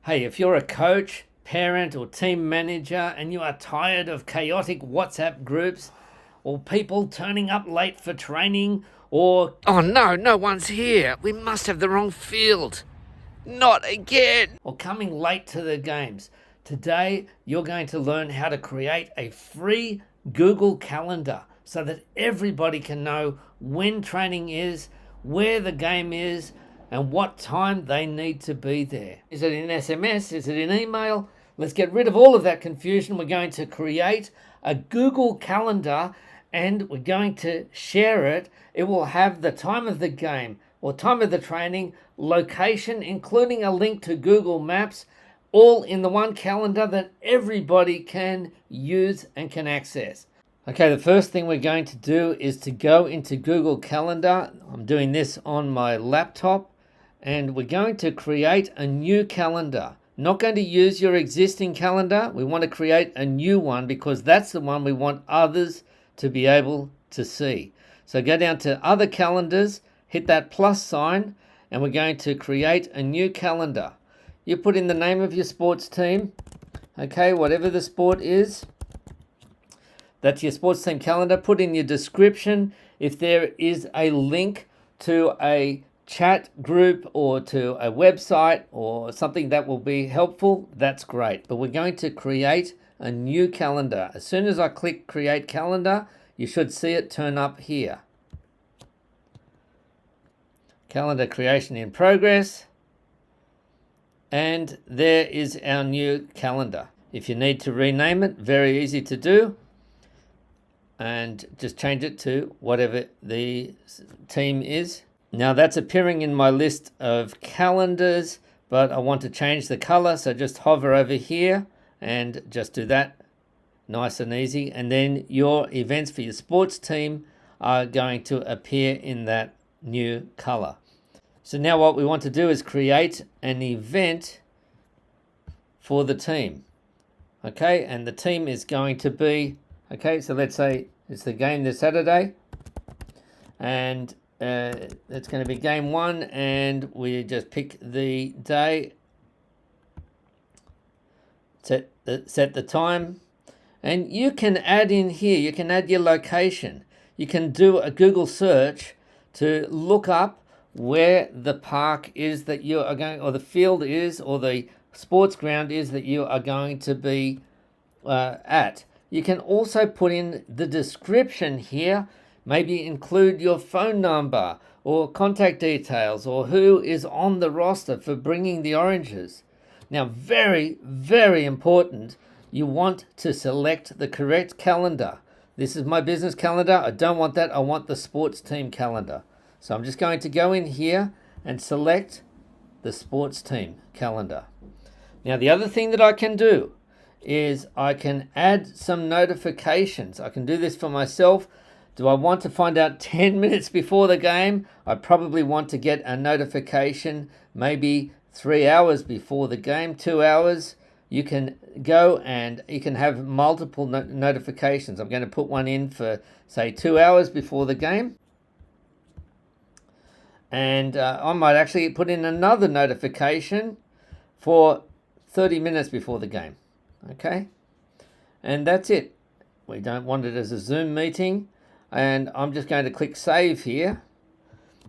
Hey, if you're a coach, parent, or team manager and you are tired of chaotic WhatsApp groups or people turning up late for training or Oh no, no one's here. We must have the wrong field. Not again. or coming late to the games, today you're going to learn how to create a free Google Calendar so that everybody can know when training is, where the game is, and what time they need to be there. Is it in SMS? Is it in email? Let's get rid of all of that confusion. We're going to create a Google Calendar and we're going to share it. It will have the time of the game or time of the training, location, including a link to Google Maps, all in the one calendar that everybody can use and can access. Okay, the first thing we're going to do is to go into Google Calendar. I'm doing this on my laptop, and we're going to create a new calendar. Not going to use your existing calendar. We want to create a new one because that's the one we want others to be able to see. So go down to other calendars, hit that plus sign, and we're going to create a new calendar. You put in the name of your sports team, okay, whatever the sport is. That's your sports team calendar. Put in your description. If there is a link to a chat group or to a website or something that will be helpful, that's great. But we're going to create a new calendar. As soon as I click create calendar, you should see it turn up here. Calendar creation in progress. And there is our new calendar. If you need to rename it, very easy to do. And just change it to whatever the team is. Now that's appearing in my list of calendars, but I want to change the color. So just hover over here and just do that. Nice and easy. And then your events for your sports team are going to appear in that new color. So now what we want to do is create an event for the team. Okay, and the team is going to be, okay, so let's say it's the game this Saturday. And it's going to be game 1, and we just pick the day, set the time, and you can add in here, you can add your location. You can do a Google search to look up where the park is that you are going, or the field is, or the sports ground is that you are going to be at. You can also put in the description here, maybe include your phone number or contact details or who is on the roster for bringing the oranges. Now, very, very important, you want to select the correct calendar. This is my business calendar. I don't want that. I want the sports team calendar. So I'm just going to go in here and select the sports team calendar. Now, the other thing that I can do is I can add some notifications. I can do this for myself. Do I want to find out 10 minutes before the game? I probably want to get a notification maybe 3 hours before the game, 2 hours. You can go and you can have multiple notifications. I'm going to put one in for, say, 2 hours before the game. And I might actually put in another notification for 30 minutes before the game. Okay? And that's it. We don't want it as a Zoom meeting. And I'm just going to click save here.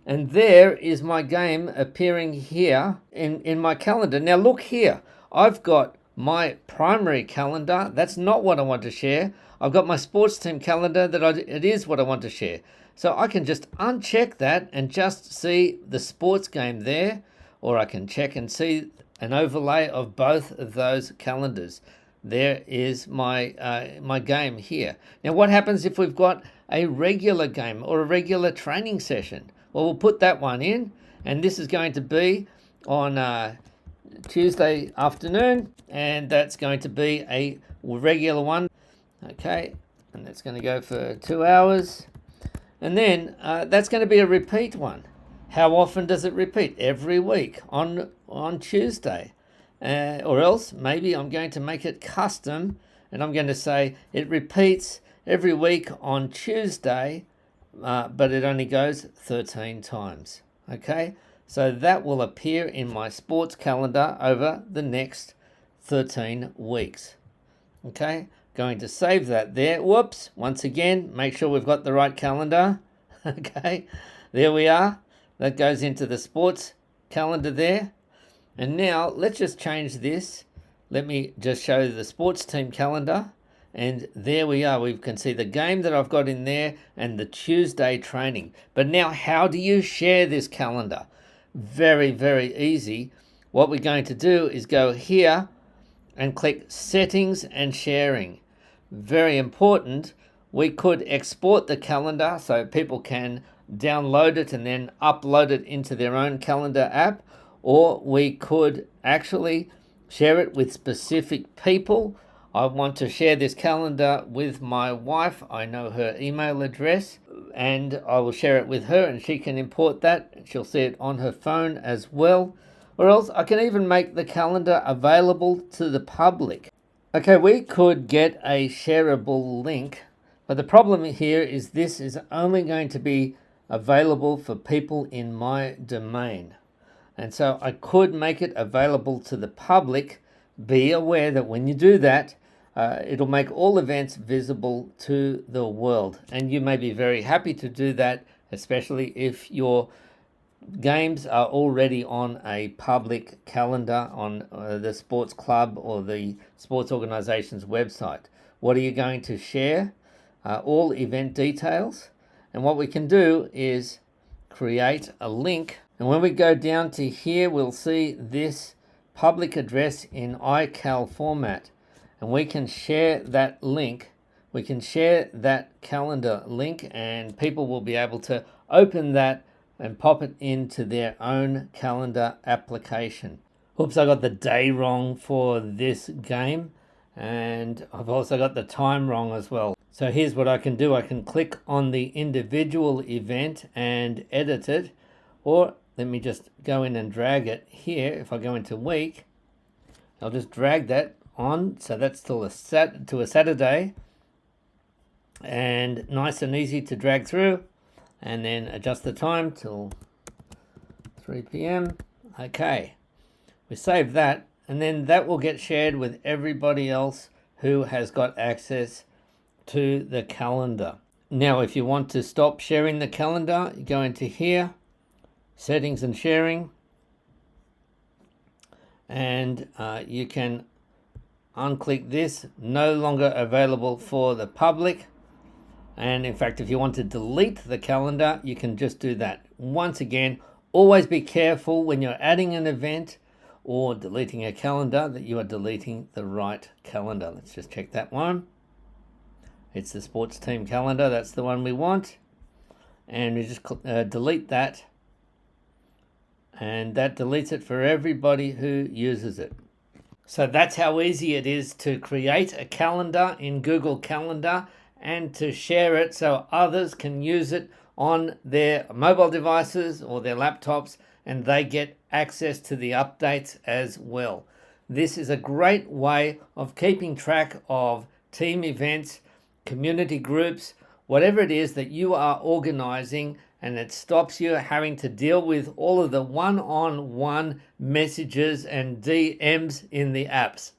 And there is my game appearing here in my calendar. Now look here. I've got my primary calendar. That's not what I want to share. I've got my sports team calendar it is what I want to share. So I can just uncheck that and just see the sports game there. Or I can check and see an overlay of both of those calendars. There is my game here. Now what happens if we've got a regular game or a regular training session? Well, we'll put that one in, and this is going to be on Tuesday afternoon, and that's going to be a regular one. Okay, and that's going to go for 2 hours, and then that's going to be a repeat one. How often does it repeat? Every week on Tuesday. Or else maybe I'm going to make it custom, and I'm going to say it repeats every week on Tuesday, but it only goes 13 times. Okay, So that will appear in my sports calendar over the next 13 weeks. Okay, going to save that there. Whoops, once again, make sure we've got the right calendar. Okay, there we are. That goes into the sports calendar there. And now let's just change this. Let me just show you the sports team calendar. And there we are. We can see the game that I've got in there and the Tuesday training. But now, how do you share this calendar? Very, very easy. What we're going to do is go here and click Settings and Sharing. Very important. We could export the calendar so people can download it and then upload it into their own calendar app, or we could actually share it with specific people. I want to share this calendar with my wife. I know her email address, and I will share it with her and she can import that. She'll see it on her phone as well. Or else I can even make the calendar available to the public. Okay, we could get a shareable link, but the problem here is this is only going to be available for people in my domain. And so I could make it available to the public. Be aware that when you do that, it'll make all events visible to the world. And you may be very happy to do that, especially if your games are already on a public calendar on the sports club or the sports organization's website. What are you going to share? All event details. And what we can do is create a link. And when we go down to here, we'll see this public address in iCal format. And we can share that link. We can share that calendar link and people will be able to open that and pop it into their own calendar application. Oops, I got the day wrong for this game, and I've also got the time wrong as well. So here's what I can do. I can click on the individual event and edit it, or let me just go in and drag it here. If I go into week, I'll just drag that on, so that's to a Saturday, and nice and easy to drag through. And then adjust the time till 3 p.m. Okay, we save that, and then that will get shared with everybody else who has got access to the calendar. Now, if you want to stop sharing the calendar, you go into here, settings and sharing, and you can unclick this, no longer available for the public. And in fact, if you want to delete the calendar, you can just do that. Once again, always be careful when you're adding an event or deleting a calendar that you are deleting the right calendar. Let's just check that one. It's the sports team calendar. That's the one we want. And we just delete that. And that deletes it for everybody who uses it. So that's how easy it is to create a calendar in Google Calendar and to share it so others can use it on their mobile devices or their laptops, and they get access to the updates as well. This is a great way of keeping track of team events, community groups, whatever it is that you are organizing, and it stops you having to deal with all of the one-on-one messages and DMs in the apps.